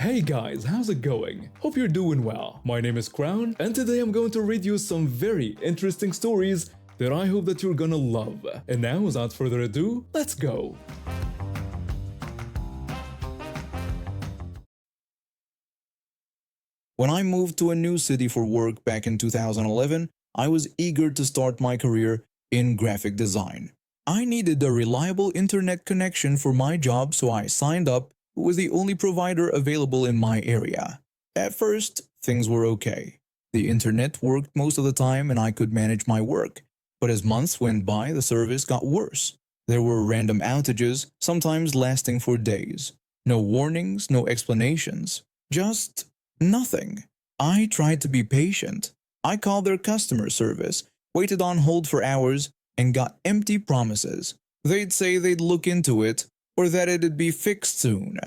Hey guys, how's it going? Hope you're doing well. My name is Crown, and today I'm going to read you some very interesting stories that I hope that you're gonna love. And now, without further ado, let's go! When I moved to a new city for work back in 2011, I was eager to start my career in graphic design. I needed a reliable internet connection for my job, so I signed up with the only provider available in my area. At first, things were okay. The internet worked most of the time and I could manage my work. But as months went by, the service got worse. There were random outages, sometimes lasting for days. No warnings, no explanations. Just nothing. I tried to be patient. I called their customer service, waited on hold for hours, and got empty promises. They'd say they'd look into it, or that it'd be fixed soon.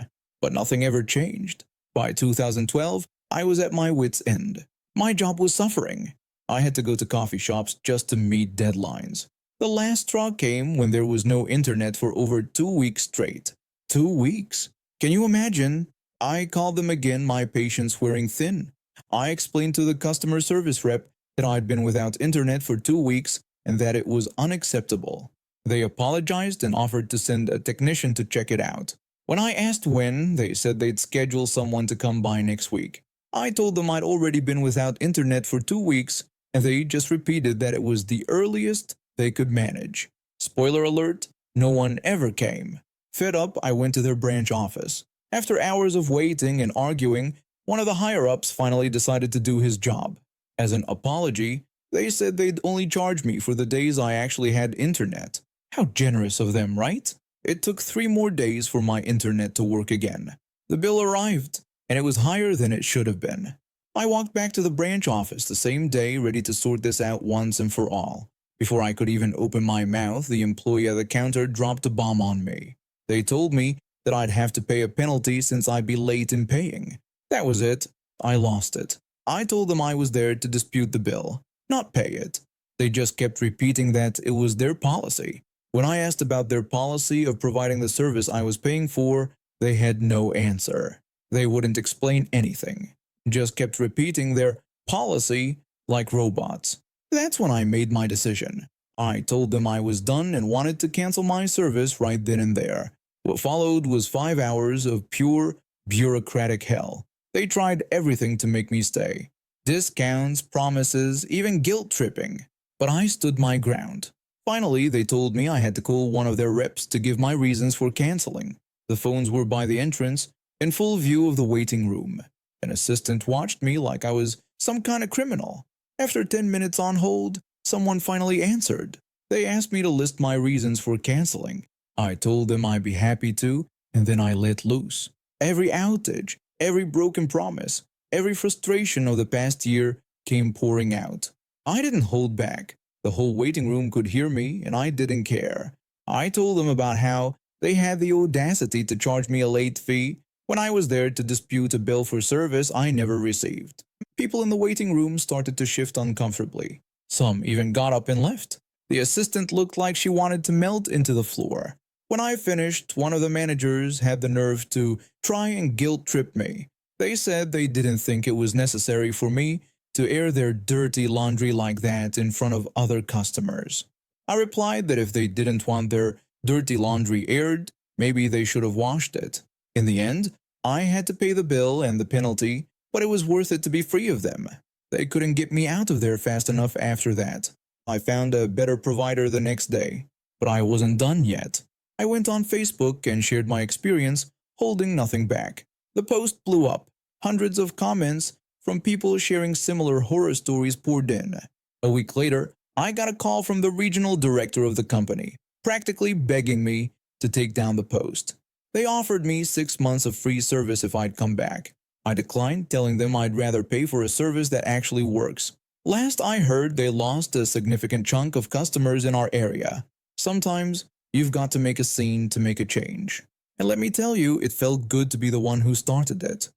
But nothing ever changed. By 2012, I was at my wit's end. My job was suffering. I had to go to coffee shops just to meet deadlines. The last straw came when there was no internet for over 2 weeks straight. 2 weeks? Can you imagine? I called them again, my patience wearing thin. I explained to the customer service rep that I'd been without internet for 2 weeks and that it was unacceptable. They apologized and offered to send a technician to check it out. When I asked when, they said they'd schedule someone to come by next week. I told them I'd already been without internet for 2 weeks, and they just repeated that it was the earliest they could manage. Spoiler alert, no one ever came. Fed up, I went to their branch office. After hours of waiting and arguing, one of the higher-ups finally decided to do his job. As an apology, they said they'd only charge me for the days I actually had internet. How generous of them, right? It took 3 more days for my internet to work again. The bill arrived, and it was higher than it should have been. I walked back to the branch office the same day, ready to sort this out once and for all. Before I could even open my mouth, the employee at the counter dropped a bomb on me. They told me that I'd have to pay a penalty since I'd be late in paying. That was it. I lost it. I told them I was there to dispute the bill, not pay it. They just kept repeating that it was their policy. When I asked about their policy of providing the service I was paying for, they had no answer. They wouldn't explain anything. Just kept repeating their policy like robots. That's when I made my decision. I told them I was done and wanted to cancel my service right then and there. What followed was 5 hours of pure bureaucratic hell. They tried everything to make me stay. Discounts, promises, even guilt-tripping. But I stood my ground. Finally, they told me I had to call one of their reps to give my reasons for canceling. The phones were by the entrance, in full view of the waiting room. An assistant watched me like I was some kind of criminal. After 10 minutes on hold, someone finally answered. They asked me to list my reasons for canceling. I told them I'd be happy to, and then I let loose. Every outage, every broken promise, every frustration of the past year came pouring out. I didn't hold back. The whole waiting room could hear me, and I didn't care. I told them about how they had the audacity to charge me a late fee when I was there to dispute a bill for service I never received. People in the waiting room started to shift uncomfortably. Some even got up and left. The assistant looked like she wanted to melt into the floor. When I finished, one of the managers had the nerve to try and guilt-trip me. They said they didn't think it was necessary for me to air their dirty laundry like that in front of other customers. I replied that if they didn't want their dirty laundry aired, maybe they should have washed it. In the end, I had to pay the bill and the penalty, but it was worth it to be free of them. They couldn't get me out of there fast enough after that. I found a better provider the next day, but I wasn't done yet. I went on Facebook and shared my experience, holding nothing back. The post blew up. Hundreds of comments from people sharing similar horror stories poured in. A week later, I got a call from the regional director of the company, practically begging me to take down the post. They offered me 6 months of free service if I'd come back. I declined, telling them I'd rather pay for a service that actually works. Last I heard, they lost a significant chunk of customers in our area. Sometimes, you've got to make a scene to make a change. And let me tell you, it felt good to be the one who started it.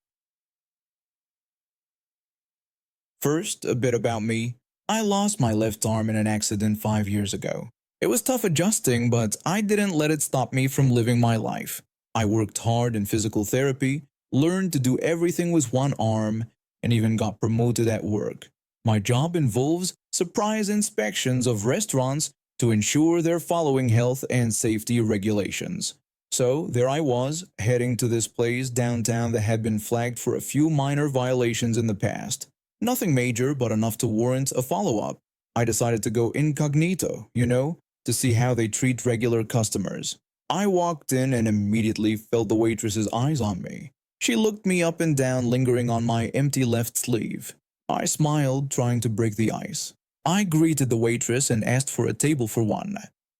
First, a bit about me. I lost my left arm in an accident 5 years ago. It was tough adjusting, but I didn't let it stop me from living my life. I worked hard in physical therapy, learned to do everything with one arm, and even got promoted at work. My job involves surprise inspections of restaurants to ensure they're following health and safety regulations. So there I was, heading to this place downtown that had been flagged for a few minor violations in the past. Nothing major, but enough to warrant a follow-up. I decided to go incognito, to see how they treat regular customers. I walked in and immediately felt the waitress's eyes on me. She looked me up and down, lingering on my empty left sleeve. I smiled, trying to break the ice. I greeted the waitress and asked for a table for one.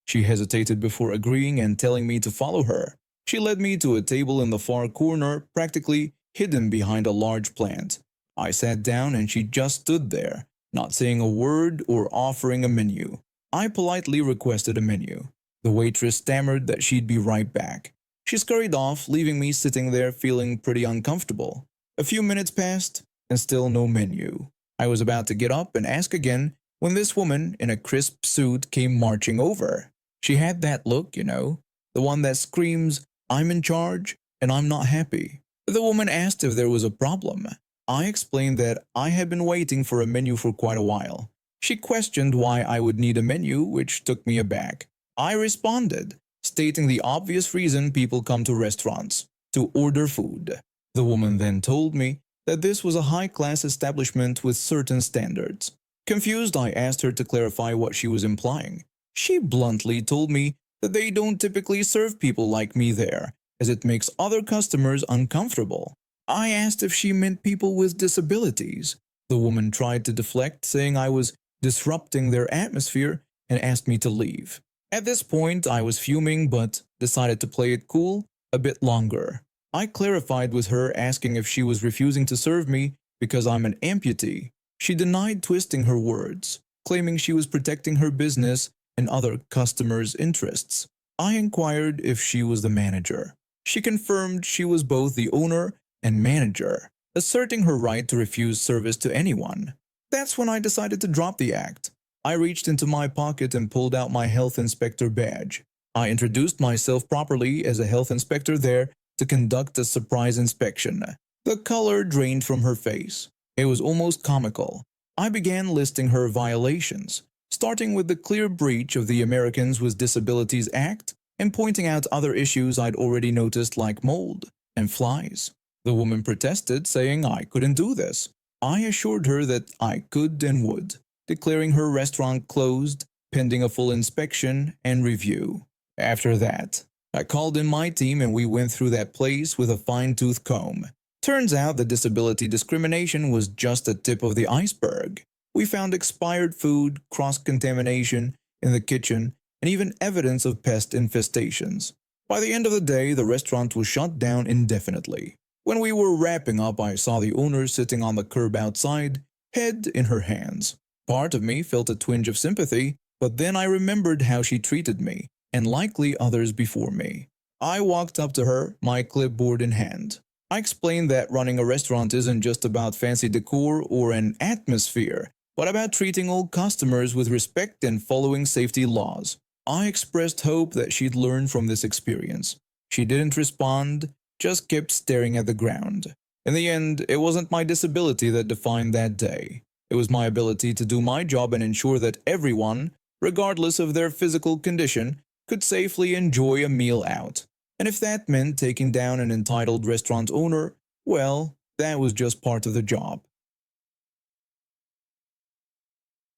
She hesitated before agreeing and telling me to follow her. She led me to a table in the far corner, practically hidden behind a large plant. I sat down and she just stood there, not saying a word or offering a menu. I politely requested a menu. The waitress stammered that she'd be right back. She scurried off, leaving me sitting there feeling pretty uncomfortable. A few minutes passed, and still no menu. I was about to get up and ask again when this woman in a crisp suit came marching over. She had that look, the one that screams, "I'm in charge, and I'm not happy." The woman asked if there was a problem. I explained that I had been waiting for a menu for quite a while. She questioned why I would need a menu, which took me aback. I responded, stating the obvious reason people come to restaurants, to order food. The woman then told me that this was a high-class establishment with certain standards. Confused, I asked her to clarify what she was implying. She bluntly told me that they don't typically serve people like me there, as it makes other customers uncomfortable. I asked if she meant people with disabilities. The woman tried to deflect, saying I was disrupting their atmosphere, and asked me to leave. At this point, I was fuming but decided to play it cool a bit longer. I clarified with her, asking if she was refusing to serve me because I'm an amputee. She denied, twisting her words, claiming she was protecting her business and other customers' interests. I inquired if she was the manager. She confirmed she was both the owner and manager, asserting her right to refuse service to anyone. That's when I decided to drop the act. I reached into my pocket and pulled out my health inspector badge. I introduced myself properly as a health inspector there to conduct a surprise inspection. The color drained from her face. It was almost comical. I began listing her violations, starting with the clear breach of the Americans with Disabilities Act and pointing out other issues I'd already noticed, like mold and flies. The woman protested, saying I couldn't do this. I assured her that I could and would, declaring her restaurant closed pending a full inspection and review. After that, I called in my team and we went through that place with a fine-tooth comb. Turns out that disability discrimination was just the tip of the iceberg. We found expired food, cross-contamination in the kitchen, and even evidence of pest infestations. By the end of the day, the restaurant was shut down indefinitely. When we were wrapping up, I saw the owner sitting on the curb outside, head in her hands. Part of me felt a twinge of sympathy, but then I remembered how she treated me, and likely others before me. I walked up to her, my clipboard in hand. I explained that running a restaurant isn't just about fancy decor or an atmosphere, but about treating all customers with respect and following safety laws. I expressed hope that she'd learn from this experience. She didn't respond, just kept staring at the ground. In the end, it wasn't my disability that defined that day. It was my ability to do my job and ensure that everyone, regardless of their physical condition, could safely enjoy a meal out. And if that meant taking down an entitled restaurant owner, well, that was just part of the job.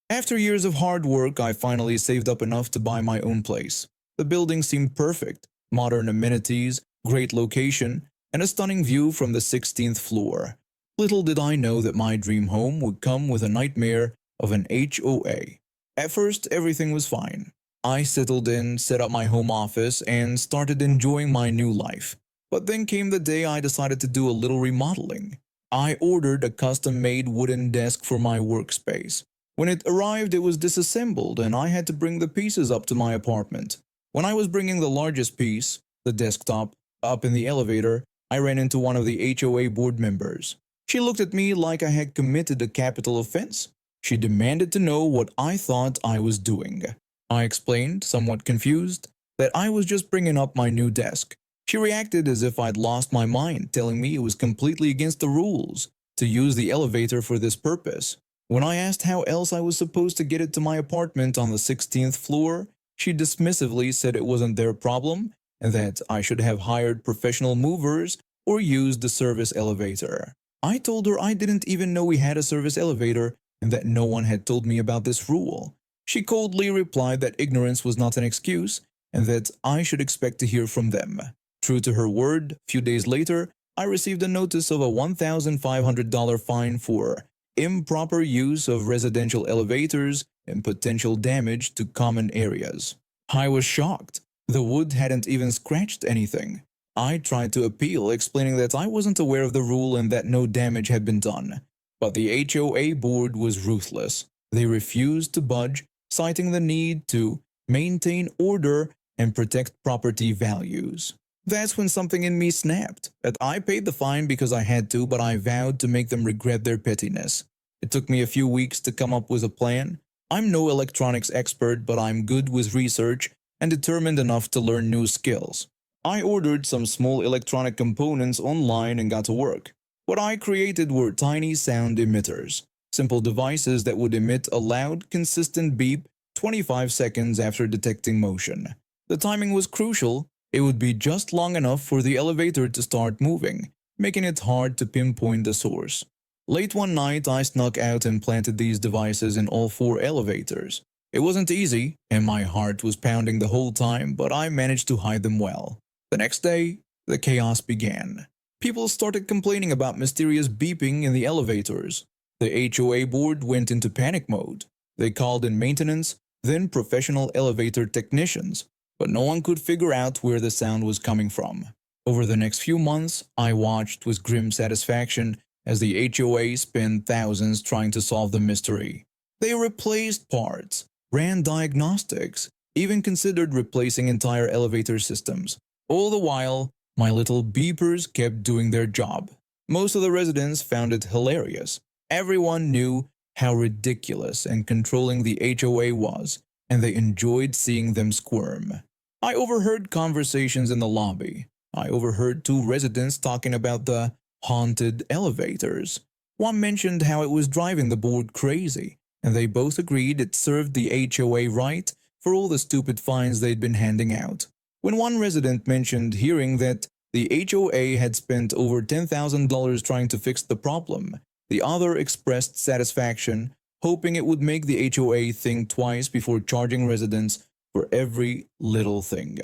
After years of hard work, I finally saved up enough to buy my own place. The building seemed perfect, modern amenities, great location, and a stunning view from the 16th floor. Little did I know that my dream home would come with a nightmare of an HOA. At first, everything was fine. I settled in, set up my home office, and started enjoying my new life. But then came the day I decided to do a little remodeling. I ordered a custom-made wooden desk for my workspace. When it arrived, it was disassembled, and I had to bring the pieces up to my apartment. When I was bringing the largest piece, the desktop, up in the elevator, I ran into one of the HOA board members. She looked at me like I had committed a capital offense. She demanded to know what I thought I was doing. I explained, somewhat confused, that I was just bringing up my new desk. She reacted as if I'd lost my mind, telling me it was completely against the rules to use the elevator for this purpose. When I asked how else I was supposed to get it to my apartment on the 16th floor, she dismissively said it wasn't their problem and that I should have hired professional movers or used the service elevator. I told her I didn't even know we had a service elevator and that no one had told me about this rule. She coldly replied that ignorance was not an excuse and that I should expect to hear from them. True to her word, a few days later, I received a notice of a $1,500 fine for improper use of residential elevators and potential damage to common areas. I was shocked. The wood hadn't even scratched anything. I tried to appeal, explaining that I wasn't aware of the rule and that no damage had been done. But the HOA board was ruthless. They refused to budge, citing the need to maintain order and protect property values. That's when something in me snapped. That I paid the fine because I had to, but I vowed to make them regret their pettiness. It took me a few weeks to come up with a plan. I'm no electronics expert, but I'm good with research and determined enough to learn new skills. I ordered some small electronic components online and got to work. What I created were tiny sound emitters, simple devices that would emit a loud, consistent beep 25 seconds after detecting motion. The timing was crucial. It would be just long enough for the elevator to start moving, making it hard to pinpoint the source. Late one night, I snuck out and planted these devices in all 4 elevators. It wasn't easy, and my heart was pounding the whole time, but I managed to hide them well. The next day, the chaos began. People started complaining about mysterious beeping in the elevators. The HOA board went into panic mode. They called in maintenance, then professional elevator technicians, but no one could figure out where the sound was coming from. Over the next few months, I watched with grim satisfaction as the HOA spent thousands trying to solve the mystery. They replaced parts, ran diagnostics, even considered replacing entire elevator systems. All the while, my little beepers kept doing their job. Most of the residents found it hilarious. Everyone knew how ridiculous and controlling the HOA was, and they enjoyed seeing them squirm. I overheard conversations in the lobby. I overheard 2 residents talking about the haunted elevators. One mentioned how it was driving the board crazy, and they both agreed it served the HOA right for all the stupid fines they'd been handing out. When one resident mentioned hearing that the HOA had spent over $10,000 trying to fix the problem, the other expressed satisfaction, hoping it would make the HOA think twice before charging residents for every little thing.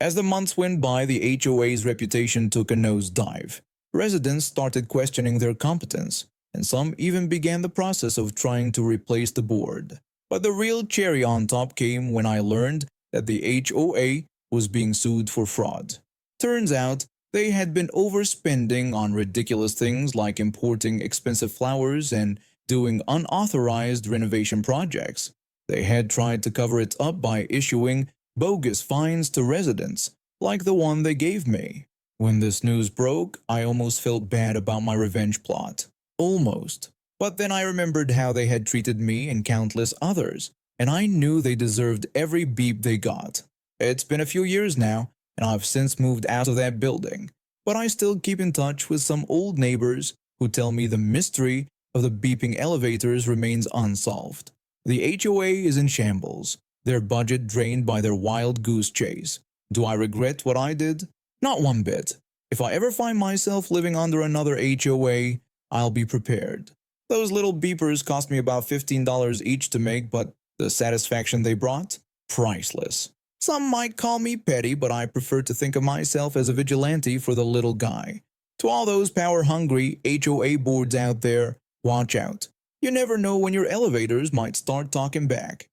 As the months went by, the HOA's reputation took a nosedive. Residents started questioning their competence, and some even began the process of trying to replace the board. But the real cherry on top came when I learned that the HOA was being sued for fraud. Turns out, they had been overspending on ridiculous things like importing expensive flowers and doing unauthorized renovation projects. They had tried to cover it up by issuing bogus fines to residents, like the one they gave me. When this news broke, I almost felt bad about my revenge plot. Almost. But then I remembered how they had treated me and countless others, and I knew they deserved every beep they got. It's been a few years now, and I've since moved out of that building, but I still keep in touch with some old neighbors who tell me the mystery of the beeping elevators remains unsolved. The HOA is in shambles, their budget drained by their wild goose chase. Do I regret what I did? Not one bit. If I ever find myself living under another HOA, I'll be prepared. Those little beepers cost me about $15 each to make, but the satisfaction they brought? Priceless. Some might call me petty, but I prefer to think of myself as a vigilante for the little guy. To all those power-hungry HOA boards out there, watch out. You never know when your elevators might start talking back.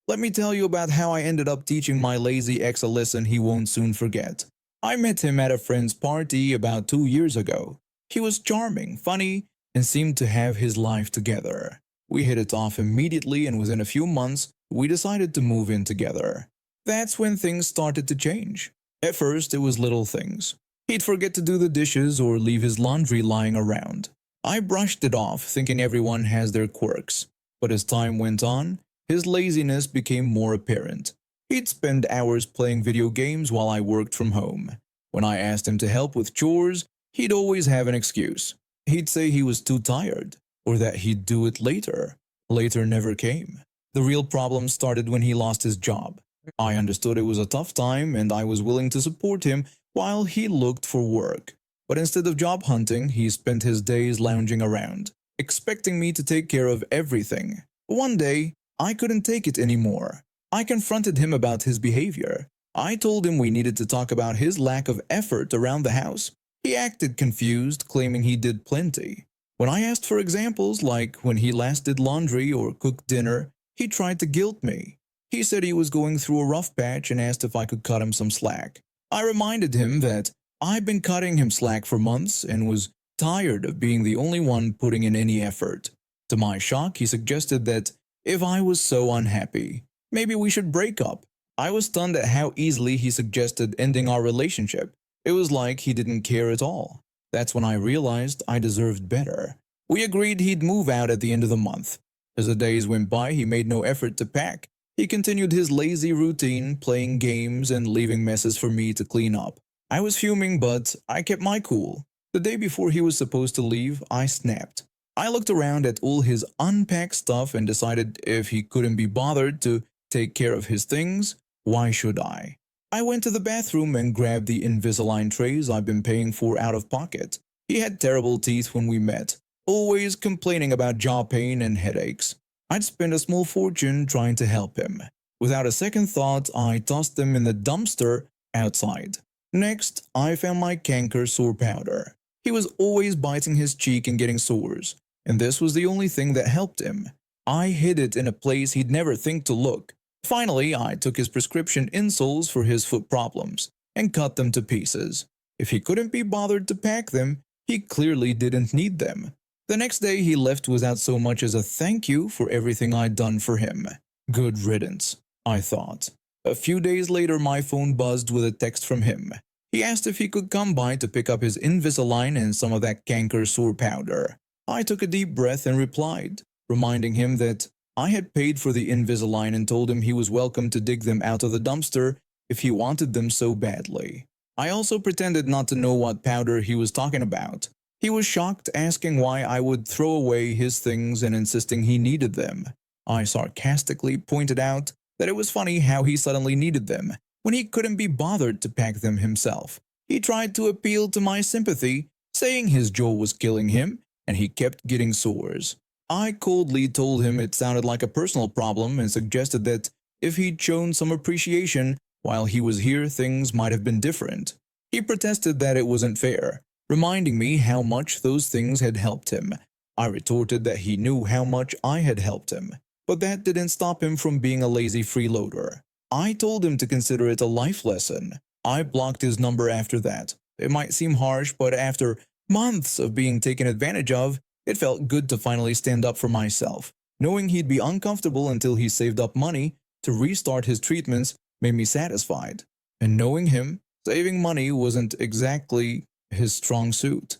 Let me tell you about how I ended up teaching my lazy ex a lesson he won't soon forget. I met him at a friend's party about 2 years ago. He was charming, funny, and seemed to have his life together. We hit it off immediately, and within a few months, we decided to move in together. That's when things started to change. At first, it was little things. He'd forget to do the dishes or leave his laundry lying around. I brushed it off, thinking everyone has their quirks. But as time went on, his laziness became more apparent. He'd spend hours playing video games while I worked from home. When I asked him to help with chores, he'd always have an excuse. He'd say he was too tired, or that he'd do it later. Later never came. The real problem started when he lost his job. I understood it was a tough time and I was willing to support him while he looked for work. But instead of job hunting, he spent his days lounging around, expecting me to take care of everything. One day, I couldn't take it anymore. I confronted him about his behavior. I told him we needed to talk about his lack of effort around the house. He acted confused, claiming he did plenty. When I asked for examples, like when he last did laundry or cooked dinner, he tried to guilt me. He said he was going through a rough patch and asked if I could cut him some slack. I reminded him that I'd been cutting him slack for months and was tired of being the only one putting in any effort. To my shock, he suggested that if I was so unhappy, maybe we should break up. I was stunned at how easily he suggested ending our relationship. It was like he didn't care at all. That's when I realized I deserved better. We agreed he'd move out at the end of the month. As the days went by, he made no effort to pack. He continued his lazy routine, playing games and leaving messes for me to clean up. I was fuming, but I kept my cool. The day before he was supposed to leave, I snapped. I looked around at all his unpacked stuff and decided if he couldn't be bothered to take care of his things, why should I? I went to the bathroom and grabbed the Invisalign trays I've been paying for out of pocket. He had terrible teeth when we met, always complaining about jaw pain and headaches. I'd spent a small fortune trying to help him. Without a second thought, I tossed them in the dumpster outside. Next, I found my canker sore powder. He was always biting his cheek and getting sores, and this was the only thing that helped him. I hid it in a place he'd never think to look. Finally, I took his prescription insoles for his foot problems and cut them to pieces. If he couldn't be bothered to pack them, he clearly didn't need them. The next day he left without so much as a thank you for everything I'd done for him. Good riddance, I thought. A few days later my phone buzzed with a text from him. He asked if he could come by to pick up his Invisalign and some of that canker sore powder. I took a deep breath and replied, reminding him that I had paid for the Invisalign and told him he was welcome to dig them out of the dumpster if he wanted them so badly. I also pretended not to know what powder he was talking about. He was shocked, asking why I would throw away his things and insisting he needed them. I sarcastically pointed out that it was funny how he suddenly needed them when he couldn't be bothered to pack them himself. He tried to appeal to my sympathy, saying his jaw was killing him and he kept getting sores. I coldly told him it sounded like a personal problem and suggested that if he'd shown some appreciation while he was here, things might have been different. He protested that it wasn't fair, reminding me how much those things had helped him. I retorted that he knew how much I had helped him, but that didn't stop him from being a lazy freeloader. I told him to consider it a life lesson. I blocked his number after that. It might seem harsh, but after months of being taken advantage of, it felt good to finally stand up for myself. Knowing he'd be uncomfortable until he saved up money to restart his treatments made me satisfied. And knowing him, saving money wasn't exactly his strong suit.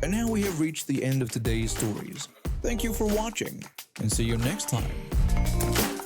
And now we have reached the end of today's stories. Thank you for watching, and see you next time.